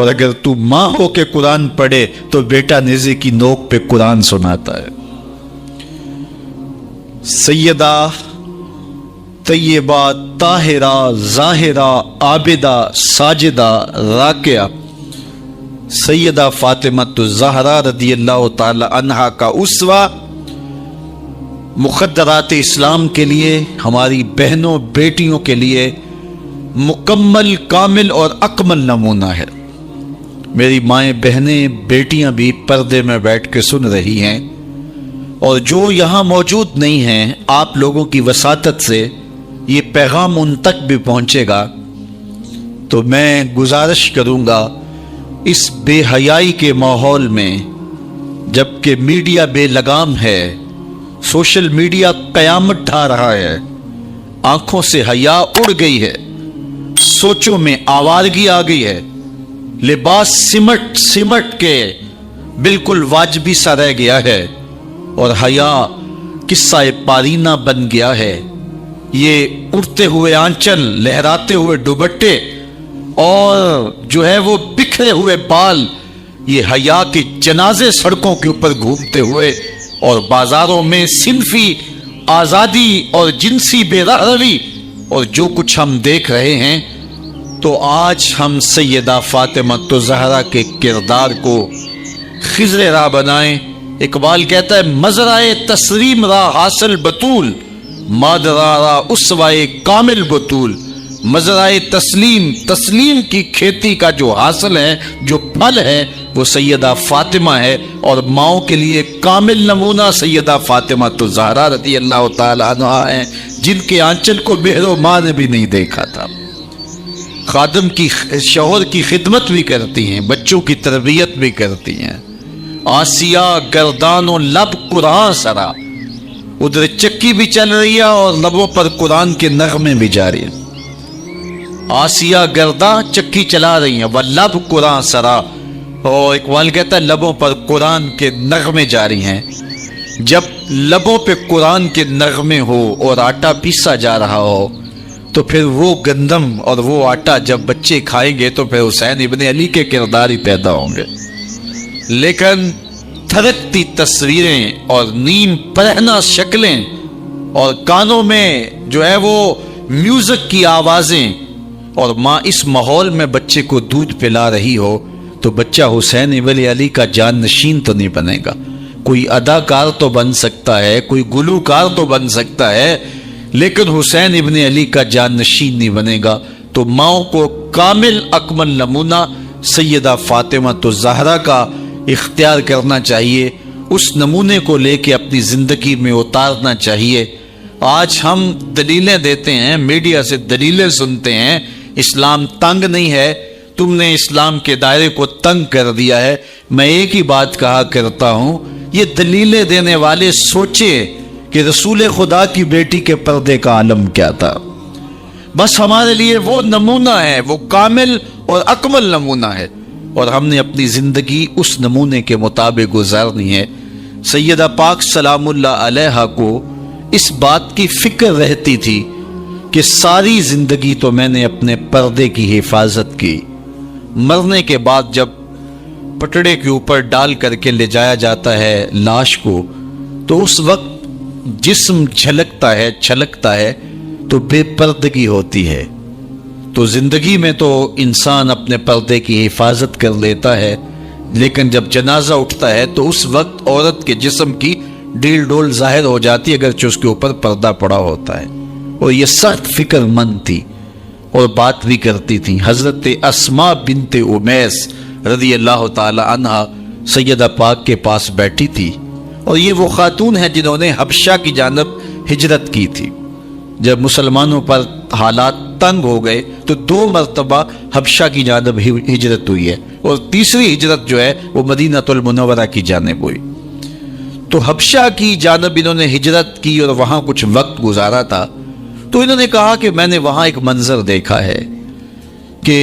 اور اگر تو ماں ہو کے قرآن پڑھے تو بیٹا نیزے کی نوک پہ قرآن سناتا ہے۔ سیدہ طیبہ طاہرہ ظاہرہ عابدہ ساجدہ راکعہ سیدہ فاطمۃ الزہرا رضی اللہ تعالی عنہا کا اسوہ مقدرات اسلام کے لیے، ہماری بہنوں بیٹیوں کے لیے مکمل کامل اور اکمل نمونہ ہے۔ میری مائیں بہنیں بیٹیاں بھی پردے میں بیٹھ کے سن رہی ہیں، اور جو یہاں موجود نہیں ہیں، آپ لوگوں کی وساطت سے یہ پیغام ان تک بھی پہنچے گا، تو میں گزارش کروں گا اس بے حیائی کے ماحول میں، جبکہ میڈیا بے لگام ہے، سوشل میڈیا قیامت ڈھا رہا ہے، آنکھوں سے حیا اڑ گئی ہے، سوچوں میں آوارگی آ گئی ہے، لباس سمٹ سمٹ کے بالکل واجبی سا رہ گیا ہے، اور حیا قصہ پارینہ بن گیا ہے۔ یہ اڑتے ہوئے آنچل، لہراتے ہوئے دوپٹے اور جو ہے وہ بکھرے ہوئے بال، یہ حیا کے جنازے سڑکوں کے اوپر گھومتے ہوئے، اور بازاروں میں صنفی آزادی اور جنسی بے رحمی اور جو کچھ ہم دیکھ رہے ہیں، تو آج ہم سیدہ فاطمۃ الزہرا کے کردار کو خضر راہ بنائیں۔ اقبال کہتا ہے مزرعہ تسلیم را حاصل بطول، مادرا را اسوائے کامل بطول۔ مزرعہ تسلیم کی کھیتی کا جو حاصل ہے، جو پھل ہے، وہ سیدہ فاطمہ ہے، اور ماؤں کے لیے کامل نمونہ سیدہ فاطمہ الزہرا رضی اللہ تعالی عنہا ہیں، جن کے آنچل کو بہر و ماں نے بھی نہیں دیکھا تھا۔ خادم کی شوہر کی خدمت بھی کرتی ہیں، بچوں کی تربیت بھی کرتی ہیں۔ آسیہ گردان و لب قرآن سرا، ادھر چکی بھی چل رہی ہے اور لبوں پر قرآن کے نغمے بھی جاری ہیں۔ آسیہ گرداں چکی چلا رہی ہیں، واللب قرآن سرا، اور اقبال کہتا ہے لبوں پر قرآن کے نغمے جاری ہیں۔ جب لبوں پہ قرآن کے نغمے ہو اور آٹا پیسا جا رہا ہو، تو پھر وہ گندم اور وہ آٹا جب بچے کھائیں گے تو پھر حسین ابن علی کے کردار ہی پیدا ہوں گے۔ لیکن تھرکتی تصویریں اور نیم پرہنا شکلیں اور کانوں میں جو ہے وہ میوزک کی آوازیں، اور ماں اس ماحول میں بچے کو دودھ پلا رہی ہو، تو بچہ حسین ابن علی کا جان نشین تو نہیں بنے گا۔ کوئی اداکار تو بن سکتا ہے، کوئی گلوکار تو بن سکتا ہے، لیکن حسین ابن علی کا جان نشین نہیں بنے گا۔ تو ماؤں کو کامل اکمل نمونہ سیدہ فاطمہ الزہرا کا اختیار کرنا چاہیے، اس نمونے کو لے کے اپنی زندگی میں اتارنا چاہیے۔ آج ہم دلیلیں دیتے ہیں، میڈیا سے دلیلیں سنتے ہیں، اسلام تنگ نہیں ہے، تم نے اسلام کے دائرے کو تنگ کر دیا ہے۔ میں ایک ہی بات کہا کرتا ہوں، یہ دلیلیں دینے والے سوچے کہ رسول خدا کی بیٹی کے پردے کا عالم کیا تھا۔ بس ہمارے لیے وہ نمونہ ہے، وہ کامل اور اکمل نمونہ ہے، اور ہم نے اپنی زندگی اس نمونے کے مطابق گزارنی ہے۔ سیدہ پاک سلام اللہ علیہا کو اس بات کی فکر رہتی تھی کہ ساری زندگی تو میں نے اپنے پردے کی حفاظت کی، مرنے کے بعد جب پٹڑے کے اوپر ڈال کر کے لے جایا جاتا ہے لاش کو، تو اس وقت جسم جھلکتا ہے چھلکتا ہے تو بے پردگی ہوتی ہے۔ تو زندگی میں تو انسان اپنے پردے کی حفاظت کر لیتا ہے، لیکن جب جنازہ اٹھتا ہے تو اس وقت عورت کے جسم کی ڈیل ڈول ظاہر ہو جاتی ہے، اگرچہ اس کے اوپر پردہ پڑا ہوتا ہے۔ اور یہ سخت فکر مند تھی اور بات بھی کرتی تھی۔ حضرت اسماء بنت امیس رضی اللہ تعالی عنہا سیدہ پاک کے پاس بیٹھی تھی، اور یہ وہ خاتون ہیں جنہوں نے حبشہ کی جانب ہجرت کی تھی۔ جب مسلمانوں پر حالات تنگ ہو گئے تو 2 مرتبہ حبشہ کی جانب ہجرت ہوئی ہے، اور تیسری ہجرت جو ہے وہ مدینہ المنورہ کی جانب ہوئی۔ تو حبشہ کی جانب انہوں نے ہجرت کی اور وہاں کچھ وقت گزارا تھا، تو انہوں نے کہا کہ میں نے وہاں ایک منظر دیکھا ہے کہ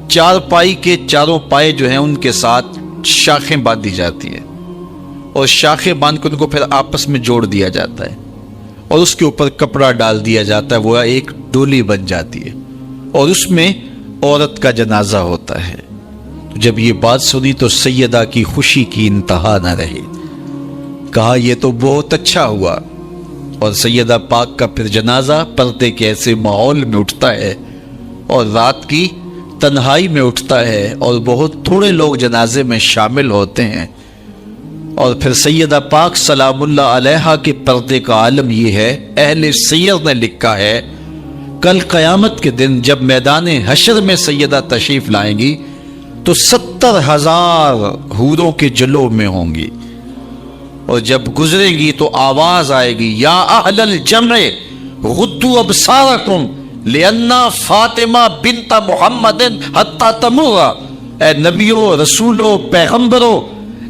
4 پائی کے چاروں پائے جو ہیں ان کے ساتھ شاخیں باندھی جاتی ہیں، اور شاخیں باندھ کے ان کو پھر آپس میں جوڑ دیا جاتا ہے، اور اس کے اوپر کپڑا ڈال دیا جاتا ہے، وہ ایک ڈولی بن جاتی ہے، اور اس میں عورت کا جنازہ ہوتا ہے۔ جب یہ بات سنی تو سیدہ کی خوشی کی انتہا نہ رہی. کہا یہ تو بہت اچھا ہوا. اور سیدہ پاک کا پھر جنازہ پردے کے ایسے ماحول میں اٹھتا ہے اور رات کی تنہائی میں اٹھتا ہے اور بہت تھوڑے لوگ جنازے میں شامل ہوتے ہیں. اور پھر سیدہ پاک سلام اللہ علیہا کے پردے کا عالم یہ ہے، اہل سیر نے لکھا ہے کل قیامت کے دن جب میدان حشر میں سیدہ تشریف لائیں گی تو 70,000 حوروں کے جلو میں ہوں گی، اور جب گزرے گی تو آواز آئے گی یا اہل الجمع غضوا ابصارکم لأن فاطمہ بنت محمد حتی تمر. اے نبیوں، رسولوں، پیغمبروں،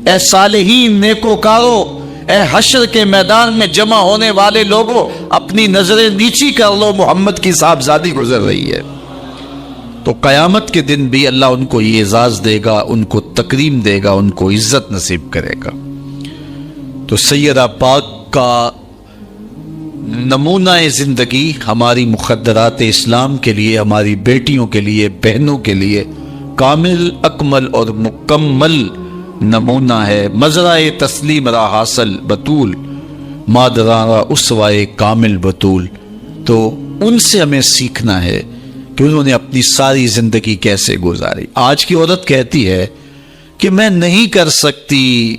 اے صالحین، نیکوکاروں، اے حشر کے میدان میں جمع ہونے والے لوگوں، اپنی نظریں نیچی کر لو، محمد کی صاحبزادی گزر رہی ہے. تو قیامت کے دن بھی اللہ ان کو یہ اعزاز دے گا، ان کو تکریم دے گا، ان کو عزت نصیب کرے گا. تو سیدہ پاک کا نمونہ زندگی ہماری مخدرات اسلام کے لیے، ہماری بیٹیوں کے لیے، بہنوں کے لیے کامل، اکمل اور مکمل نمونہ ہے. مزرعہ تسلیم را حاصل بطول، مادرانہ اسوائے کامل بطول. تو ان سے ہمیں سیکھنا ہے کہ انہوں نے اپنی ساری زندگی کیسے گزاری. آج کی عورت کہتی ہے کہ میں نہیں کر سکتی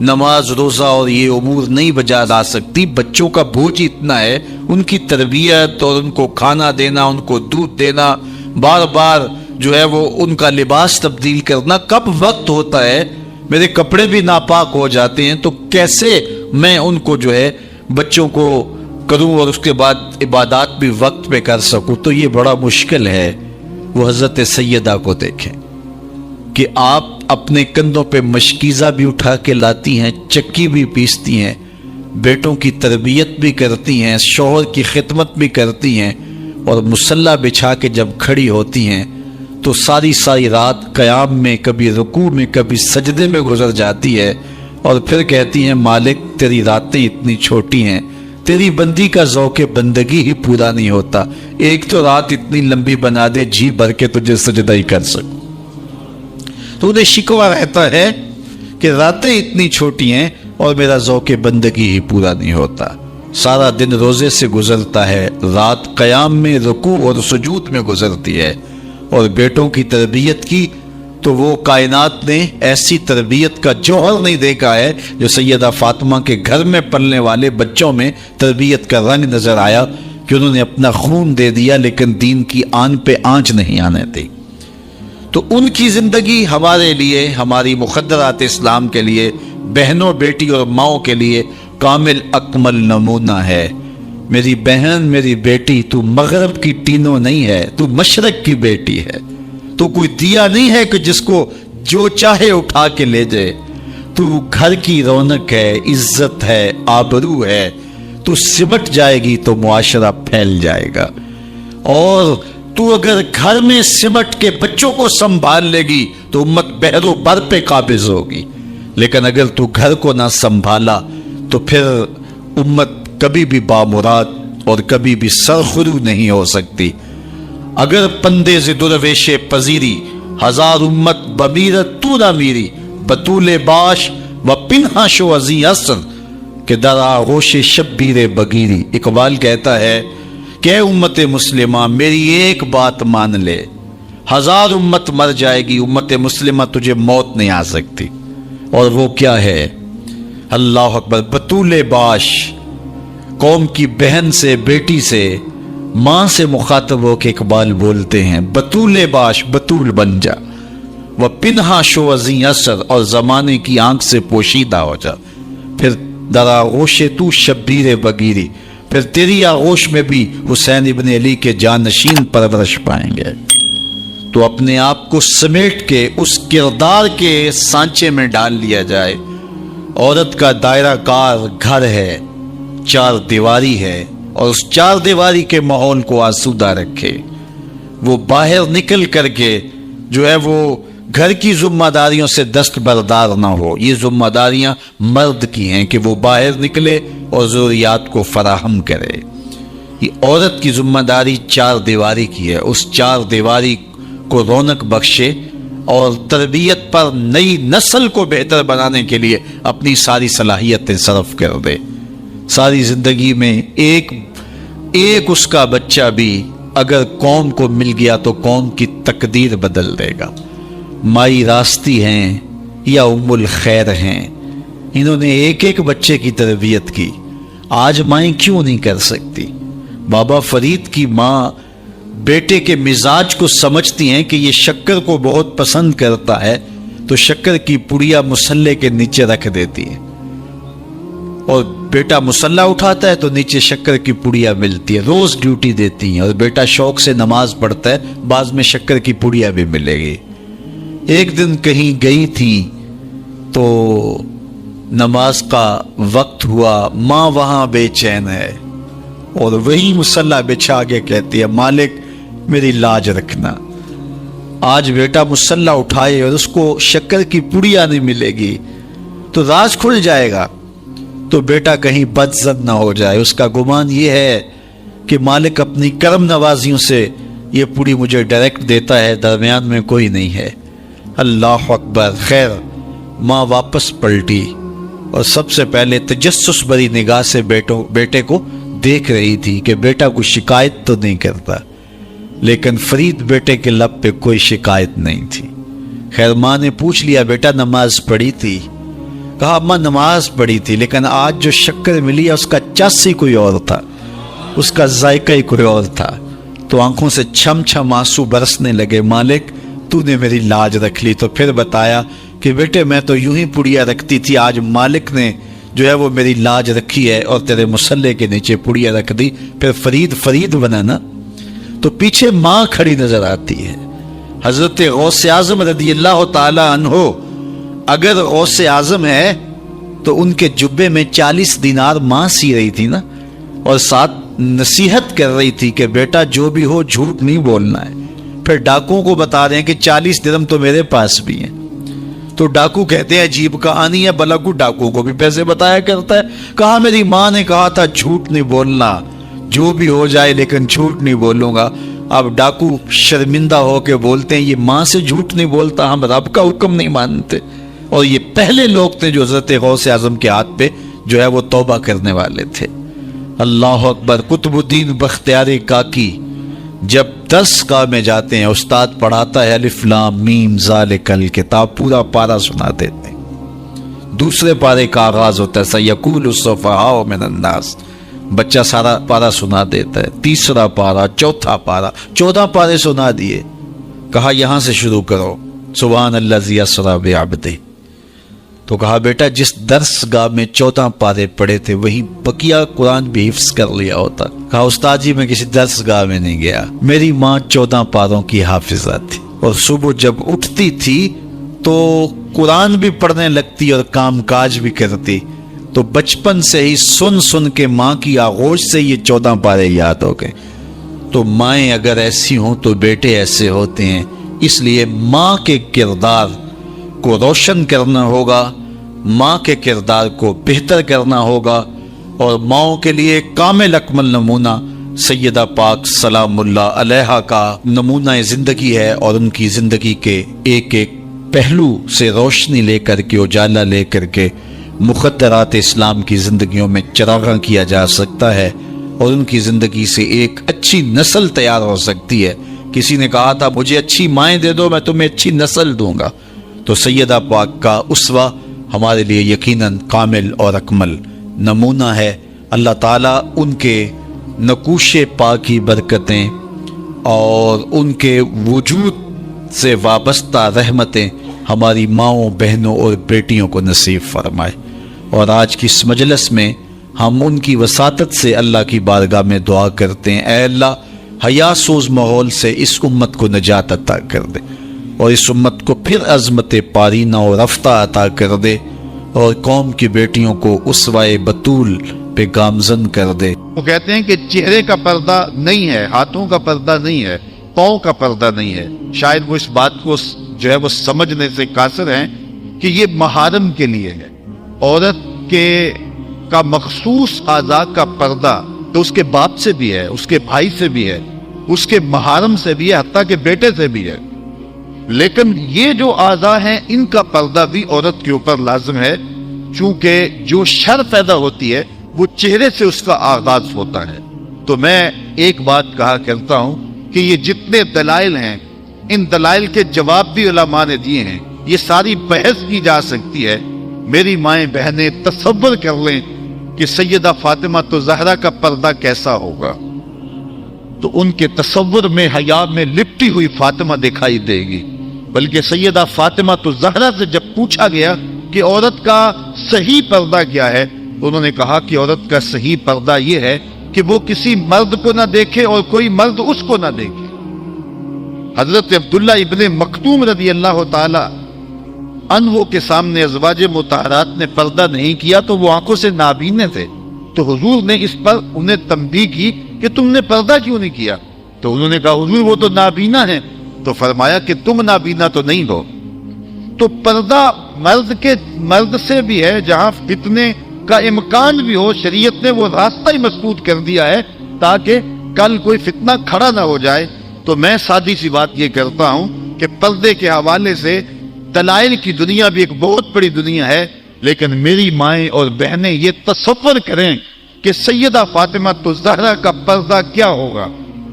نماز، روزہ اور یہ امور نہیں بجا لا سکتی، بچوں کا بوجھ اتنا ہے، ان کی تربیت اور ان کو کھانا دینا، ان کو دودھ دینا، بار بار جو ہے وہ ان کا لباس تبدیل کرنا، کب وقت ہوتا ہے، میرے کپڑے بھی ناپاک ہو جاتے ہیں، تو کیسے میں ان کو جو ہے بچوں کو کروں اور اس کے بعد عبادات بھی وقت پہ کر سکوں. تو یہ بڑا مشکل ہے. وہ حضرت سیدہ کو دیکھیں کہ آپ اپنے کندھوں پہ مشکیزہ بھی اٹھا کے لاتی ہیں، چکی بھی پیستی ہیں، بیٹوں کی تربیت بھی کرتی ہیں، شوہر کی خدمت بھی کرتی ہیں، اور مصلی بچھا کے جب کھڑی ہوتی ہیں تو ساری رات قیام میں، کبھی رکوع میں، کبھی سجدے میں گزر جاتی ہے، اور پھر کہتی ہیں مالک تیری راتیں اتنی چھوٹی ہیں، تیری بندی کا ذوق بندگی ہی پورا نہیں ہوتا، ایک تو رات اتنی لمبی بنا دے جی بھر کے تجھے سجدہ ہی کر سکوں. تو انہیں شکوہ رہتا ہے کہ راتیں اتنی چھوٹی ہیں اور میرا ذوق بندگی ہی پورا نہیں ہوتا. سارا دن روزے سے گزرتا ہے، رات قیام میں، رکوع اور سجود میں گزرتی ہے. اور بیٹوں کی تربیت کی تو وہ کائنات نے ایسی تربیت کا جوہر نہیں دیکھا ہے جو سیدہ فاطمہ کے گھر میں پلنے والے بچوں میں تربیت کا رنگ نظر آیا کہ انہوں نے اپنا خون دے دیا لیکن دین کی آن پہ آنچ نہیں آنے دی. تو ان کی زندگی ہمارے لیے، ہماری مخدرات اسلام کے لیے، بہنوں، بیٹی اور ماؤں کے لیے کامل اکمل نمونہ ہے. میری بہن، میری بیٹی، تو مغرب کی ٹینو نہیں ہے، تو مشرق کی بیٹی ہے. تو کوئی دیا نہیں ہے کہ جس کو جو چاہے اٹھا کے لے جائے. تو گھر کی رونق ہے، عزت ہے، آبرو ہے. تو سمٹ جائے گی تو معاشرہ پھیل جائے گا. اور تو اگر گھر میں سمٹ کے بچوں کو سنبھال لے گی تو امت بحر و بر پہ قابض ہوگی. لیکن اگر تو گھر کو نہ سنبھالا تو پھر امت کبھی بھی بامراد اور کبھی بھی سرخرو نہیں ہو سکتی. اگر پندے ز درویش پذیری، ہزار امت بمیرت تو نہ میری، بطول باش و پنہا شو ازی اثر کہ در آغوش شبیر بگیری. اقبال کہتا ہے کہ اے امت مسلمہ میری ایک بات مان لے، ہزار امت مر جائے گی، امت مسلمہ تجھے موت نہیں آ سکتی. اور وہ کیا ہے؟ اللہ اکبر. بطول باش، قوم کی بہن سے، بیٹی سے، ماں سے مخاطب ہو کے اقبال بولتے ہیں بطول باش، بطول بن جا، وہ پنہا شو ازیں اثر، اور زمانے کی آنکھ سے پوشیدہ ہو جا. پھر در آغوش تو شبیر بگیری، پھر تیری آغوش میں بھی حسین ابن علی کے جانشین پرورش پائیں گے. تو اپنے آپ کو سمیٹ کے اس کردار کے سانچے میں ڈال لیا جائے. عورت کا دائرہ کار گھر ہے، چار دیواری ہے، اور اس چار دیواری کے ماحول کو آسودہ رکھے. وہ باہر نکل کر کے جو ہے وہ گھر کی ذمہ داریوں سے دستبردار نہ ہو. یہ ذمہ داریاں مرد کی ہیں کہ وہ باہر نکلے اور ضروریات کو فراہم کرے. یہ عورت کی ذمہ داری چار دیواری کی ہے، اس چار دیواری کو رونق بخشے، اور تربیت پر نئی نسل کو بہتر بنانے کے لیے اپنی ساری صلاحیتیں صرف کر دے. ساری زندگی میں ایک اس کا بچہ بھی اگر قوم کو مل گیا تو قوم کی تقدیر بدل دے گا. مائی راستی ہیں یا ام الخیر ہیں، انہوں نے ایک بچے کی تربیت کی. آج مائیں کیوں نہیں کر سکتی؟ بابا فرید کی ماں بیٹے کے مزاج کو سمجھتی ہیں کہ یہ شکر کو بہت پسند کرتا ہے، تو شکر کی پڑیا مصلے کے نیچے رکھ دیتی ہے، اور بیٹا مصلا اٹھاتا ہے تو نیچے شکر کی پڑیا ملتی ہے. روز ڈیوٹی دیتی ہیں، اور بیٹا شوق سے نماز پڑھتا ہے، بعض میں شکر کی پڑیا بھی ملے گی. ایک دن کہیں گئی تھی تو نماز کا وقت ہوا، ماں وہاں بے چین ہے اور وہی مصلا بچھا کے کہتی ہے مالک میری لاج رکھنا. آج بیٹا مصلا اٹھائے اور اس کو شکر کی پڑیا نہیں ملے گی تو راز کھل جائے گا، تو بیٹا کہیں بدظن نہ ہو جائے. اس کا گمان یہ ہے کہ مالک اپنی کرم نوازیوں سے یہ پوری مجھے ڈائریکٹ دیتا ہے، درمیان میں کوئی نہیں ہے. اللہ اکبر. خیر ماں واپس پلٹی اور سب سے پہلے تجسس بری نگاہ سے بیٹے کو دیکھ رہی تھی کہ بیٹا کوئی شکایت تو نہیں کرتا، لیکن فرید بیٹے کے لب پہ کوئی شکایت نہیں تھی. خیر ماں نے پوچھ لیا بیٹا نماز پڑھی تھی؟ کہا اماں نماز پڑھی تھی، لیکن آج جو شکر ملی ہے اس کا چس ہی کوئی اور تھا، اس کا ذائقہ ہی کوئی اور تھا. تو آنکھوں سے چھم چھم آنسو برسنے لگے. مالک تو نے میری لاج رکھ لی. تو پھر بتایا کہ بیٹے میں تو یوں ہی پڑیا رکھتی تھی، آج مالک نے جو ہے وہ میری لاج رکھی ہے اور تیرے مصلے کے نیچے پڑیا رکھ دی. پھر فرید بنا نا. تو پیچھے ماں کھڑی نظر آتی ہے. حضرت غوث اعظم رضی اللہ تعالی عنہ اگر غوث اعظم ہے تو ان کے جبے میں 40 دینار ماں سی رہی تھی نا، اور ساتھ نصیحت کر رہی تھی کہ بیٹا جو بھی ہو جھوٹ نہیں بولنا ہے. پھر ڈاکوؤں کو بتا رہے ہیں کہ 40 درہم تو میرے پاس بھی ہیں. تو ڈاکو کہتے ہیں عجیب کہانی ہے، بلاکو ڈاکو کو بھی پیسے بتایا کرتا ہے. کہا میری ماں نے کہا تھا جھوٹ نہیں بولنا، جو بھی ہو جائے لیکن جھوٹ نہیں بولوں گا. اب ڈاکو شرمندہ ہو کے بولتے ہیں یہ ماں سے جھوٹ نہیں بولتا، ہم رب کا حکم نہیں مانتے. اور یہ پہلے لوگ تھے جو حضرت غوث اعظم کے ہاتھ پہ جو ہے وہ توبہ کرنے والے تھے. اللہ اکبر. قطب الدین بختیار کاکی جب درس گاہ میں جاتے ہیں، استاد پڑھاتا ہے الف لام میم ذالک الکتاب، پورا پارا سنا دیتے ہیں. دوسرے پارے کا آغاز ہوتا ہے سیقول السفہاء من الناس، بچہ سارا پارا سنا دیتا ہے. تیسرا پارا، چوتھا پارا، 14 پارے سنا دیے. کہا یہاں سے شروع کرو، سبحان الذی اسری بعبدہ. تو کہا بیٹا جس درس گاہ میں 14 پارے پڑے تھے وہی بقیہ قرآن بھی حفظ کر لیا ہوتا. کہا استاد جی میں کسی درس گاہ میں نہیں گیا، میری ماں 14 پاروں کی حافظہ تھی، اور صبح جب اٹھتی تھی تو قرآن بھی پڑھنے لگتی اور کام کاج بھی کرتی. تو بچپن سے ہی سن کے ماں کی آغوش سے یہ 14 پارے یاد ہو گئے. تو مائیں اگر ایسی ہوں تو بیٹے ایسے ہوتے ہیں. اس لیے ماں کے کردار کو روشن کرنا ہوگا، ماں کے کردار کو بہتر کرنا ہوگا، اور ماؤں کے لیے کامل اکمل نمونہ سیدہ پاک سلام اللہ علیہا کا نمونہ زندگی ہے. اور ان کی زندگی کے ایک پہلو سے روشنی لے کر کے، اجالا لے کر کے مقدرات اسلام کی زندگیوں میں چراغاں کیا جا سکتا ہے، اور ان کی زندگی سے ایک اچھی نسل تیار ہو سکتی ہے. کسی نے کہا تھا مجھے اچھی مائیں دے دو میں تمہیں اچھی نسل دوں گا. تو سیدہ پاک کا اسوہ ہمارے لیے یقیناً کامل اور اکمل نمونہ ہے. اللہ تعالیٰ ان کے نقوش پاک کی برکتیں اور ان کے وجود سے وابستہ رحمتیں ہماری ماؤں، بہنوں اور بیٹیوں کو نصیب فرمائے. اور آج کی اس مجلس میں ہم ان کی وساطت سے اللہ کی بارگاہ میں دعا کرتے ہیں، اے اللہ حیا سوز ماحول سے اس امت کو نجات عطا کر دے، اور اس امت کو پھر عظمت پارینہ اور رفتہ عطا کر دے، اور قوم کی بیٹیوں کو اسوائے بطول پہ گامزن کر دے. وہ کہتے ہیں کہ چہرے کا پردہ نہیں ہے، ہاتھوں کا پردہ نہیں ہے، پاؤں کا پردہ نہیں ہے. شاید وہ اس بات کو جو ہے وہ سمجھنے سے قاصر ہیں کہ یہ محارم کے لیے ہے. عورت کا مخصوص اعضاء کا پردہ تو اس کے باپ سے بھی ہے، اس کے بھائی سے بھی ہے، اس کے محارم سے بھی ہے، حتیٰ کہ بیٹے سے بھی ہے. لیکن یہ جو اعضاء ہیں ان کا پردہ بھی عورت کے اوپر لازم ہے، چونکہ جو شر پیدا ہوتی ہے وہ چہرے سے اس کا آغاز ہوتا ہے۔ تو میں ایک بات کہا کرتا ہوں کہ یہ جتنے دلائل ہیں ان دلائل کے جواب بھی علماء نے دیے ہیں، یہ ساری بحث کی جا سکتی ہے۔ میری مائیں بہنیں تصور کر لیں کہ سیدہ فاطمہ تو زہرا کا پردہ کیسا ہوگا، تو ان کے تصور میں حیا میں لپٹی ہوئی فاطمہ دکھائی دے گی۔ بلکہ سیدہ فاطمہ تو زہرا سے جب پوچھا گیا کہ عورت کا صحیح پردہ کیا ہے، انہوں نے کہا کہ عورت کا صحیح پردہ یہ ہے کہ وہ کسی مرد کو نہ دیکھے اور کوئی مرد اس کو نہ دیکھے۔ حضرت عبداللہ ابن مکتوم رضی اللہ تعالی عنہ کے سامنے ازواج مطہرات نے پردہ نہیں کیا تو وہ آنکھوں سے نابینے تھے، تو حضور نے اس پر انہیں تنبیہ کی کہ تم نے پردہ کیوں نہیں کیا؟ تو انہوں نے کہا حضور وہ تو نابینا ہیں۔ تو فرمایا کہ تم نابینا تو نہیں ہو۔ تو پردہ مرد سے بھی ہے، جہاں فتنے کا امکان بھی ہو، شریعت نے وہ راستہ ہی مسدود کر دیا ہے تاکہ کل کوئی فتنہ کھڑا نہ ہو جائے۔ تو میں سادی سی بات یہ کرتا ہوں کہ پردے کے حوالے سے دلائل کی دنیا بھی ایک بہت بڑی دنیا ہے، لیکن میری مائیں اور بہنیں یہ تصور کریں کہ سیدہ فاطمہ تو زہرا کا پردہ کیا ہوگا،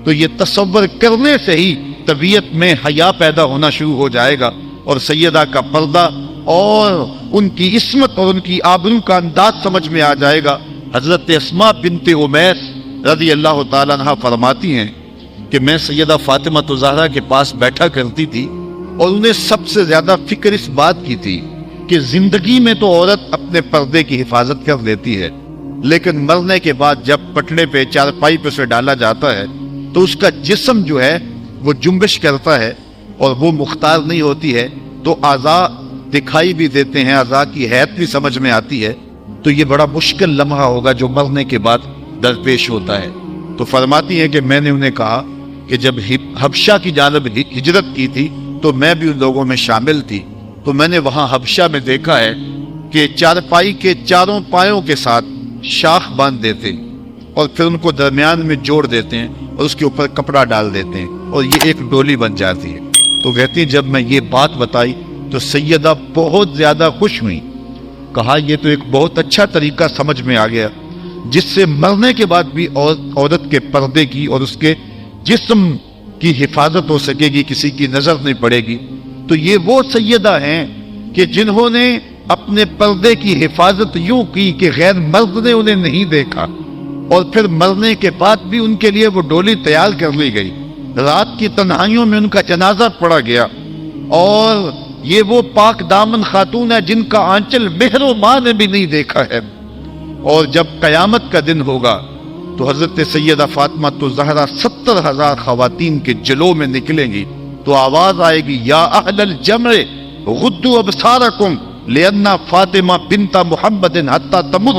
تو یہ تصور کرنے سے ہی طبیعت میں حیا پیدا ہونا شروع ہو جائے گا، اور سیدہ کا پردہ اور ان کی عصمت اور ان کی آبرو کا انداز سمجھ میں آ جائے گا۔ حضرت اسماء بنت امیس رضی اللہ تعالیٰ عنہ فرماتی ہیں کہ میں سیدہ فاطمہ زہرا کے پاس بیٹھا کرتی تھی اور انہیں سب سے زیادہ فکر اس بات کی تھی کہ زندگی میں تو عورت اپنے پردے کی حفاظت کر لیتی ہے، لیکن مرنے کے بعد جب پٹنے پہ چارپائی پہ سے ڈالا جاتا ہے تو اس کا جسم جو ہے وہ جنبش کرتا ہے اور وہ مختار نہیں ہوتی ہے، تو اعضاء دکھائی بھی دیتے ہیں، اعضاء کی حیت بھی سمجھ میں آتی ہے، تو یہ بڑا مشکل لمحہ ہوگا جو مرنے کے بعد درپیش ہوتا ہے۔ تو فرماتی ہیں کہ میں نے انہیں کہا کہ جب حبشہ کی جانب ہجرت کی تھی تو میں بھی ان لوگوں میں شامل تھی، تو میں نے وہاں حبشہ میں دیکھا ہے کہ چارپائی کے چاروں پایوں کے ساتھ شاخ باندھ دیتے اور پھر ان کو درمیان میں جوڑ دیتے ہیں اور اس کے اوپر کپڑا ڈال دیتے ہیں اور یہ ایک ڈولی بن جاتی ہے۔ تو کہتی ہیں جب میں یہ بات بتائی تو سیدہ بہت زیادہ خوش ہوئی، کہا یہ تو ایک بہت اچھا طریقہ سمجھ میں آ گیا جس سے مرنے کے بعد بھی عورت کے پردے کی اور اس کے جسم کی حفاظت ہو سکے گی، کسی کی نظر نہیں پڑے گی۔ تو یہ وہ سیدہ ہیں کہ جنہوں نے اپنے پردے کی حفاظت یوں کی کہ غیر مرد نے انہیں نہیں دیکھا، اور پھر مرنے کے بعد بھی ان کے لیے وہ ڈولی تیار کر لی گئی، رات کی تنہائیوں میں ان کا جنازہ پڑا گیا، اور یہ وہ پاک دامن خاتون ہے جن کا آنچل مہر و ماں نے بھی نہیں دیکھا ہے۔ اور جب قیامت کا دن ہوگا تو حضرت سیدہ فاطمہ زہرا 70,000 خواتین کے جلو میں نکلیں گی، تو آواز آئے گی یا اہل الجمع غدوا ابصارکم لأن فاطمہ بنت محمد حتی تمر،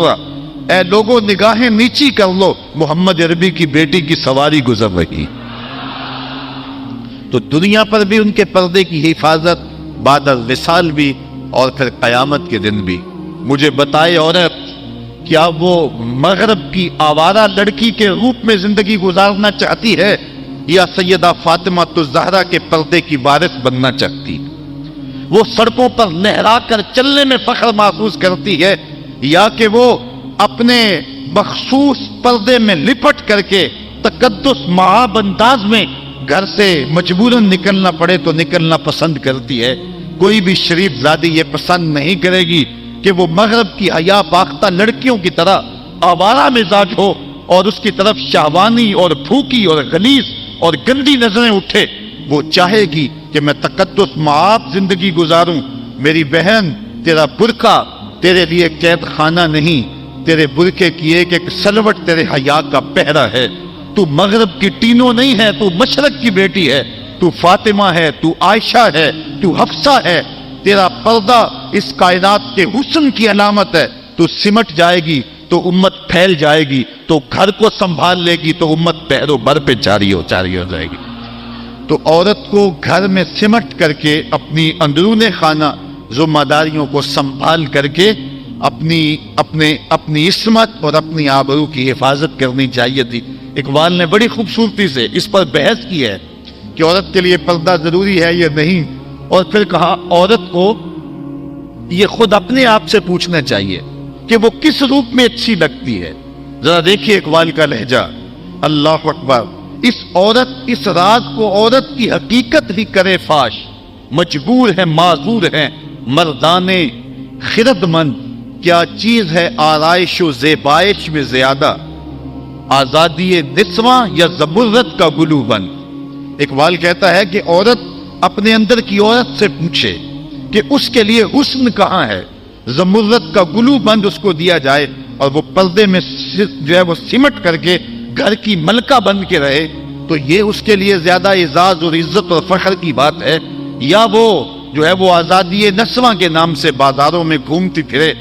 اے لوگوں نگاہیں نیچی کر لو، محمد عربی کی بیٹی کی سواری گزر رہی۔ تو دنیا پر بھی ان کے پردے کی حفاظت، بعد الوصال بھی، اور پھر قیامت کے دن بھی۔ مجھے بتائے عورت کیا وہ مغرب کی آوارہ لڑکی کے روپ میں زندگی گزارنا چاہتی ہے یا سیدہ فاطمہ زہرا کے پردے کی وارث بننا چاہتی؟ وہ سڑکوں پر لہرا کر چلنے میں فخر محسوس کرتی ہے یا کہ وہ اپنے مخصوص پردے میں لپٹ کر کے تقدس معاب انداز میں گھر سے مجبوراً نکلنا پڑے تو نکلنا پسند کرتی ہے؟ کوئی بھی شریف زادی یہ پسند نہیں کرے گی کہ وہ مغرب کی حیا باختہ لڑکیوں کی طرح آوارہ مزاج ہو اور اس کی طرف شہوانی اور بھوکی اور غلیظ اور گندی نظریں اٹھے۔ وہ چاہے گی کہ میں تقدس معاب زندگی گزاروں۔ میری بہن، تیرا برقع تیرے لیے قید خانہ نہیں، تیرے برقعے کی ایک ایک سلوٹ تیرے حیا کا پہرا ہے۔ تو مغرب کی ٹینو نہیں ہے، تو مشرق کی بیٹی ہے، تو فاطمہ ہے، تو عائشہ ہے، تو حفصہ ہے۔ تیرا پردہ اس کائنات کے حسن کی علامت ہے۔ تو سمٹ جائے گی تو امت پھیل جائے گی، تو گھر کو سنبھال لے گی تو امت پیرو بھر پہ جاری ہو جائے گی۔ تو عورت کو گھر میں سمٹ کر کے اپنی اندرون خانہ ذمہ داریوں کو سنبھال کر کے اپنی عصمت اور اپنی آبرو کی حفاظت کرنی چاہیے تھی۔ اقبال نے بڑی خوبصورتی سے اس پر بحث کی ہے کہ عورت کے لیے پردہ ضروری ہے یا نہیں، اور پھر کہا عورت کو یہ خود اپنے آپ سے پوچھنا چاہیے کہ وہ کس روپ میں اچھی لگتی ہے. ذرا دیکھیے اقبال کا لہجہ. اللہ اکبر. اس راز کو عورت کی حقیقت ہی کرے فاش. مجبور ہے معذور ہے مردانے خرد مند. کیا چیز ہے آرائش و زیبائش میں زیادہ, آزادی نسواں یا زمرد کا گلو بند. اقبال کہتا ہے کہ عورت اپنے اندر کی عورت سے پوچھے کہ اس کے لیے حسن کہاں ہے. زمرد کا گلو بند اس کو دیا جائے اور وہ پردے میں جو ہے وہ سمٹ کر کے گھر کی ملکہ بن کے رہے, تو یہ اس کے لیے زیادہ اعزاز اور عزت اور فخر کی بات ہے, یا وہ جو ہے وہ آزادی نسواں کے نام سے بازاروں میں گھومتی پھرے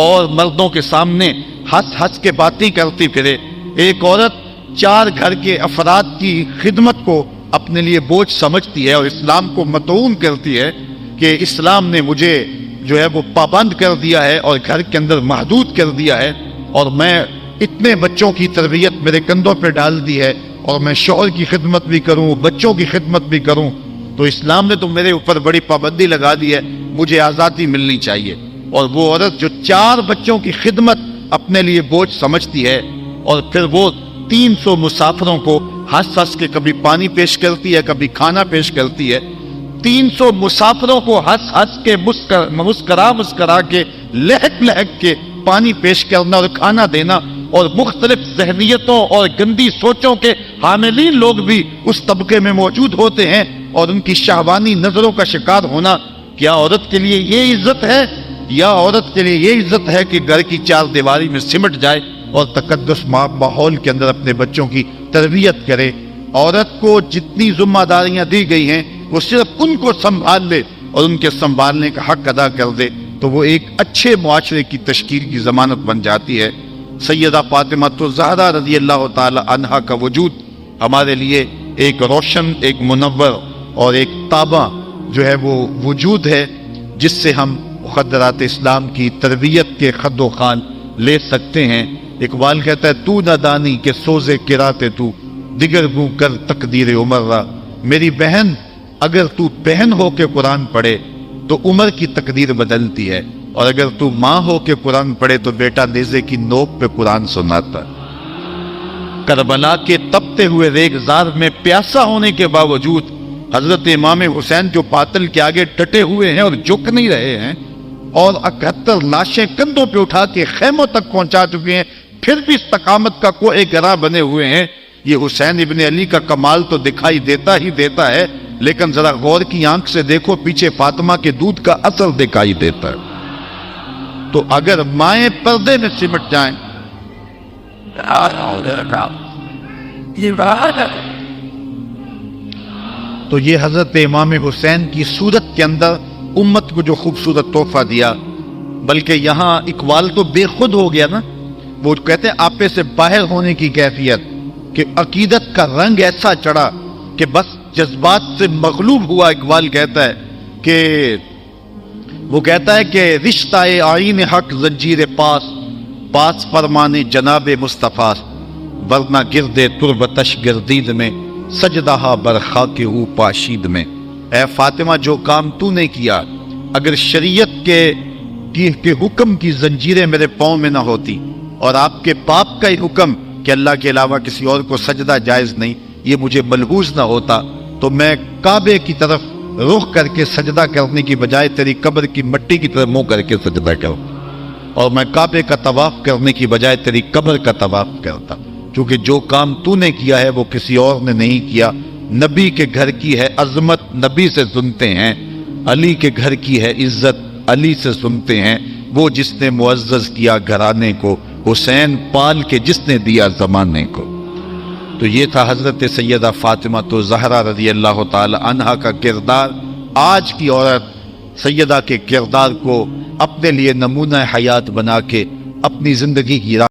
اور مردوں کے سامنے ہنس ہنس کے باتیں کرتی پھرے. ایک عورت 4 گھر کے افراد کی خدمت کو اپنے لیے بوجھ سمجھتی ہے اور اسلام کو مطعون کرتی ہے کہ اسلام نے مجھے جو ہے وہ پابند کر دیا ہے اور گھر کے اندر محدود کر دیا ہے, اور میں اتنے بچوں کی تربیت میرے کندھوں پہ ڈال دی ہے, اور میں شوہر کی خدمت بھی کروں بچوں کی خدمت بھی کروں, تو اسلام نے تو میرے اوپر بڑی پابندی لگا دی ہے, مجھے آزادی ملنی چاہیے. اور وہ عورت جو 4 بچوں کی خدمت اپنے لیے بوجھ سمجھتی ہے اور پھر وہ 300 مسافروں کو ہنس ہنس کے کبھی پانی پیش کرتی ہے کبھی کھانا پیش کرتی ہے, 300 مسافروں کو ہنس ہنس کے مسکرا کے لہک لہک کے پانی پیش کرنا اور کھانا دینا, اور مختلف ذہنیتوں اور گندی سوچوں کے حاملین لوگ بھی اس طبقے میں موجود ہوتے ہیں, اور ان کی شہوانی نظروں کا شکار ہونا. کیا عورت کے لیے یہ عزت ہے, یا عورت کے لیے یہ عزت ہے کہ گھر کی 4 دیواری میں سمٹ جائے اور تقدس ماحول کے اندر اپنے بچوں کی تربیت کرے. عورت کو جتنی ذمہ داریاں دی گئی ہیں وہ صرف ان کو سنبھال لے اور ان کے سنبھالنے کا حق ادا کر دے تو وہ ایک اچھے معاشرے کی تشکیل کی ضمانت بن جاتی ہے. سیدہ فاطمہ الزہرا رضی اللہ تعالی عنہا کا وجود ہمارے لیے ایک روشن, ایک منور اور ایک تابع جو ہے وہ وجود ہے, جس سے ہم مقدرات اسلام کی تربیت کے خد و خان لے سکتے ہیں. اقبال کہتا ہے تو نہ دانی کہ سوزے کراتے تو دیگر گوں کر تقدیر عمر را. میری بہن اگر تو بہن ہو کے قرآن پڑھے تو عمر کی تقدیر بدلتی ہے, اور اگر تو ماں ہو کے قرآن پڑھے تو بیٹا نیزے کی نوک پہ قرآن سناتا. کربلا کے تپتے ہوئے ریگزار میں پیاسا ہونے کے باوجود حضرت امام حسین جو باطل کے آگے ڈٹے ہوئے ہیں اور جھک نہیں رہے ہیں, اور 71 لاشیں کندھوں پہ اٹھا کے خیموں تک پہنچا چکے ہیں, پھر بھی استقامت کا کوئی گرا بنے ہوئے ہیں. یہ حسین ابن علی کا کمال تو دکھائی دیتا ہی دیتا ہے, لیکن ذرا غور کی آنکھ سے دیکھو پیچھے فاطمہ کے دودھ کا اثر دکھائی دیتا ہے. تو اگر مائیں پردے میں سمٹ جائیں تو یہ حضرت امام حسین کی صورت کے اندر امت کو جو خوبصورت تحفہ دیا, بلکہ یہاں اقبال تو بے خود ہو گیا نا. وہ کہتے ہیں آپے سے باہر ہونے کی کیفیت, کہ عقیدت کا رنگ ایسا چڑھا کہ بس جذبات سے مغلوب ہوا. اقبال کہتا ہے کہ وہ کہتا ہے کہ رشتہ آئین حق زنجیر پاس فرمانے جناب مصطفیٰ, ورنہ گردے تربتش گردید میں سجدہ برخا کے ہو پاشید میں. اے فاطمہ جو کام تو نے کیا, اگر شریعت کے حکم کی زنجیریں میرے پاؤں میں نہ ہوتی اور آپ کے باپ کا ہی حکم کہ اللہ کے علاوہ کسی اور کو سجدہ جائز نہیں, یہ مجھے ملحوظ نہ ہوتا, تو میں کعبے کی طرف رخ کر کے سجدہ کرنے کی بجائے تیری قبر کی مٹی کی طرف منہ کر کے سجدہ کروں, اور میں کعبے کا طواف کرنے کی بجائے تیری قبر کا طواف کرتا, کیونکہ جو کام تو نے کیا ہے وہ کسی اور نے نہیں کیا. نبی کے گھر کی ہے عظمت نبی سے سنتے ہیں, علی کے گھر کی ہے عزت علی سے سنتے ہیں. وہ جس نے معزز کیا گھرانے کو, حسین پال کے جس نے دیا زمانے کو. تو یہ تھا حضرت سیدہ فاطمہ الزہرا رضی اللہ تعالی عنہا کا کردار. آج کی عورت سیدہ کے کردار کو اپنے لیے نمونہ حیات بنا کے اپنی زندگی کی